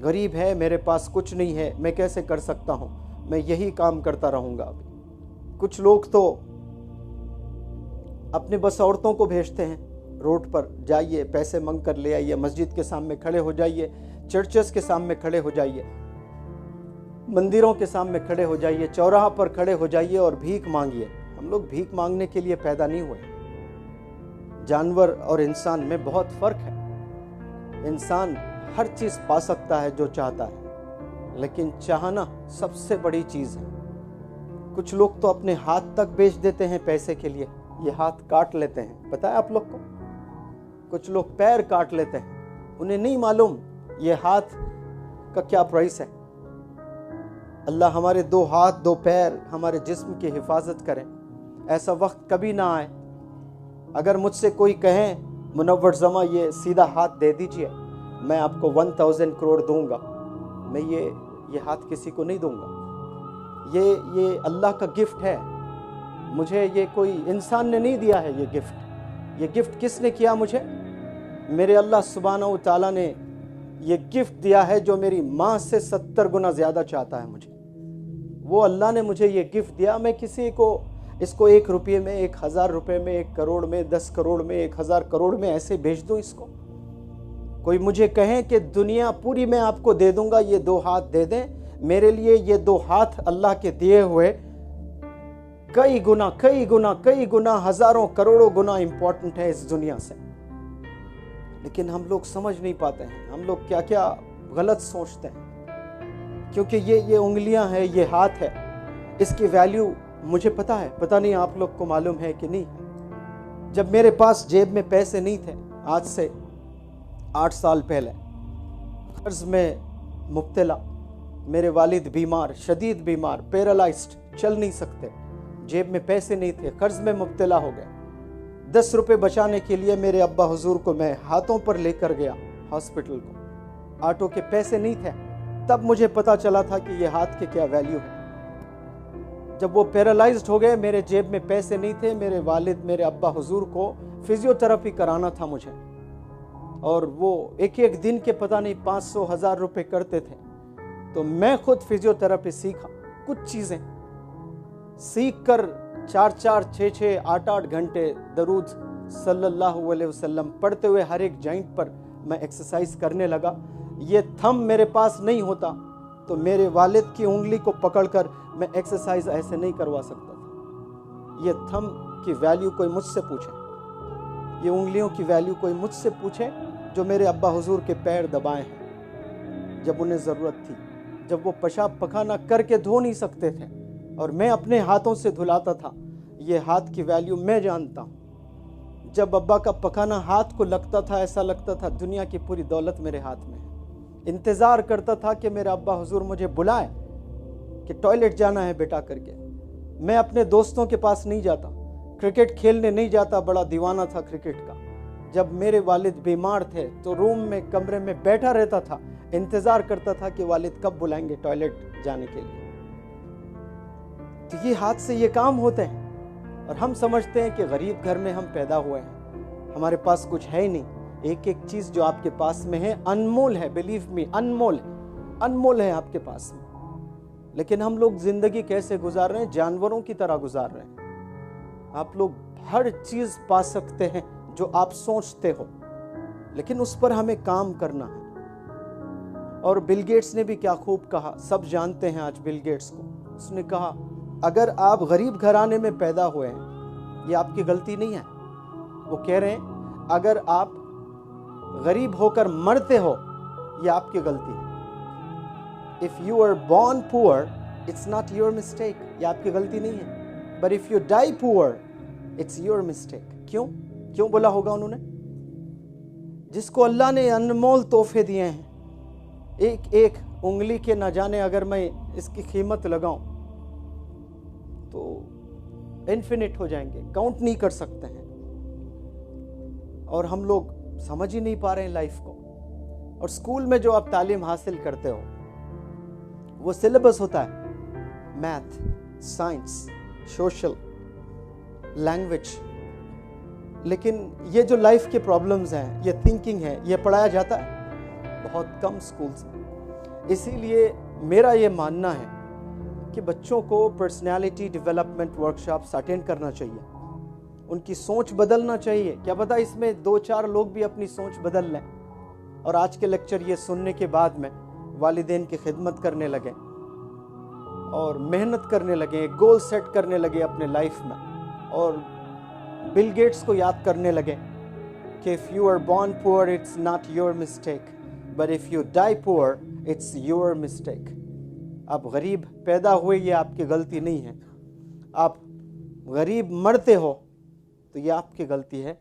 गरीब है, मेरे पास कुछ नहीं है, मैं कैसे कर सकता हूँ, मैं यही काम करता रहूँगा। अभी कुछ लोग तो अपने बस औरतों को भेजते हैं रोड पर, जाइए पैसे मांग कर ले आइए, मस्जिद के सामने खड़े हो जाइए, चर्चेस के सामने खड़े हो जाइए, मंदिरों के सामने खड़े हो जाइए, चौराहा पर खड़े हो जाइए और भीख मांगिए। हम लोग भीख मांगने के लिए पैदा नहीं हुए। जानवर और इंसान में बहुत फर्क है। इंसान हर चीज पा सकता है जो चाहता है, लेकिन चाहना सबसे बड़ी चीज है। कुछ लोग तो अपने हाथ तक बेच देते हैं पैसे के लिए, ये हाथ काट लेते हैं, पता है आप लोग को? कुछ लोग पैर काट लेते हैं, उन्हें नहीं मालूम ये हाथ का क्या प्राइस है। अल्लाह हमारे 2 हाथ 2 पैर हमारे जिस्म की हिफाजत करें। ऐसा वक्त कभी ना आए अगर मुझसे कोई कहे मुनव्वर जमा ये सीधा हाथ दे दीजिए, मैं आपको 1000 करोड़ दूंगा, मैं ये हाथ किसी को नहीं दूंगा। ये अल्लाह का गिफ्ट है, मुझे ये कोई इंसान ने नहीं दिया है। ये गिफ्ट किसने किया मुझे? मेरे अल्लाह सुब्हानहू तआला ने ये गिफ्ट दिया है, जो मेरी माँ से 70 गुना ज़्यादा चाहता है मुझे। वो अल्लाह ने मुझे ये गिफ्ट दिया। मैं किसी को इसको 1 रुपये में, 1000 रुपये में, 1 करोड़ में, 10 करोड़ में, 1000 करोड़ में ऐसे भेज दूँ इसको? कोई मुझे कहे कि दुनिया पूरी मैं आपको दे दूंगा, ये 2 हाथ दे दें, मेरे लिए ये 2 हाथ अल्लाह के दिए हुए कई गुना, हजारों करोड़ों गुना इंपॉर्टेंट है इस दुनिया से। लेकिन हम लोग समझ नहीं पाते हैं, हम लोग क्या क्या गलत सोचते हैं। क्योंकि ये उंगलियां हैं, ये हाथ है, इसकी वैल्यू मुझे पता है, पता नहीं आप लोग को मालूम है कि नहीं है। जब मेरे पास जेब में पैसे नहीं थे, आज से 8 साल पहले, कर्ज में मुब्तला, मेरे वालिद बीमार, शदीद बीमार, पैरालाइज्ड, चल नहीं सकते, जेब में पैसे नहीं थे, कर्ज में मुब्तला हो गए। 10 रुपए बचाने के लिए मेरे अब्बा हुजूर को मैं हाथों पर लेकर गया हॉस्पिटल को। ऑटो के पैसे नहीं थे, तब मुझे पता चला था कि ये हाथ के क्या वैल्यू है। जब वो पैरालाइज्ड हो गए, मेरे जेब में पैसे नहीं थे, मेरे वालिद, मेरे अब्बा हुजूर को फिजियोथेरेपी कराना था मुझे, और वो एक दिन के पता नहीं 500-1000 रुपए करते थे। तो मैं खुद फिजियोथेरेपी सीखा, कुछ चीज़ें सीख कर 4-4, 6-6, 8-8 घंटे दरूद सल्लल्लाहु अलैहि वसल्लम पढ़ते हुए हर एक जॉइंट पर मैं एक्सरसाइज करने लगा। ये थंब मेरे पास नहीं होता तो मेरे वालिद की उंगली को पकड़कर मैं एक्सरसाइज ऐसे नहीं करवा सकता था। ये थंब की वैल्यू कोई मुझसे पूछे, ये उंगलियों की वैल्यू कोई मुझसे पूछे, जो मेरे अब्बा हुजूर के पैर दबाए हैं जब उन्हें ज़रूरत थी, जब वो पेशाब पखाना करके धो नहीं सकते थे और मैं अपने हाथों से धुलाता था। ये हाथ की वैल्यू मैं जानता हूँ। जब अब्बा का पखाना हाथ को लगता था, ऐसा लगता था दुनिया की पूरी दौलत मेरे हाथ में है। इंतज़ार करता था कि मेरा अब्बा हुजूर मुझे बुलाए कि टॉयलेट जाना है बेटा करके। मैं अपने दोस्तों के पास नहीं जाता, क्रिकेट खेलने नहीं जाता, बड़ा दीवाना था क्रिकेट का। जब मेरे वालिद बीमार थे तो रूम में, कमरे में बैठा रहता था, इंतज़ार करता था कि वालिद कब बुलाएंगे टॉयलेट जाने के लिए। तो ये हाथ से ये काम होते हैं, और हम समझते हैं कि गरीब घर में हम पैदा हुए हैं, हमारे पास कुछ है ही नहीं। एक एक चीज़ जो आपके पास में है अनमोल है, बिलीव मी, अनमोल है आपके पास में। लेकिन हम लोग जिंदगी कैसे गुजार रहे हैं? जानवरों की तरह गुजार रहे हैं। आप लोग हर चीज़ पा सकते हैं जो आप सोचते हो, लेकिन उस पर हमें काम करना है। और बिल गेट्स ने भी क्या खूब कहा, सब जानते हैं आज बिल गेट्स को। उसने कहा अगर आप गरीब घराने में पैदा हुए हैं, ये आपकी गलती नहीं है। वो कह रहे हैं अगर आप गरीब होकर मरते हो, ये आपकी गलती है। If you are born poor, it's not your mistake, ये आपकी गलती नहीं है। But if you die poor, it's your mistake. क्यों बोला होगा उन्होंने? जिसको अल्लाह ने अनमोल तोहफे दिए हैं, एक एक उंगली के न जाने अगर मैं इसकी कीमत लगाऊं तो इन्फिनिट हो जाएंगे, काउंट नहीं कर सकते हैं। और हम लोग समझ ही नहीं पा रहे हैं लाइफ को। और स्कूल में जो आप तालीम हासिल करते हो, वो सिलेबस होता है मैथ, साइंस, सोशल, लैंग्वेज, लेकिन ये जो लाइफ के प्रॉब्लम्स हैं, ये थिंकिंग है, ये पढ़ाया जाता है बहुत कम स्कूल्स में। اسی لیے میرا یہ ماننا ہے کہ بچوں کو پرسنالٹی ڈیولپمنٹ ورکشاپس اٹینڈ کرنا چاہیے، ان کی سوچ بدلنا چاہیے. کیا پتہ اس میں 2-4 لوگ بھی اپنی سوچ بدل لیں اور آج کے لیکچر یہ سننے کے بعد میں والدین کی خدمت کرنے لگیں اور محنت کرنے لگیں، گول سیٹ کرنے لگے اپنے لائف میں، اور بل گیٹس کو یاد کرنے لگیں کہ if you are born poor it's not your mistake but if you die poor it's your mistake. آپ غریب پیدا ہوئے یہ آپ کی غلطی نہیں ہے، آپ غریب مرتے ہو تو یہ آپ کی غلطی ہے.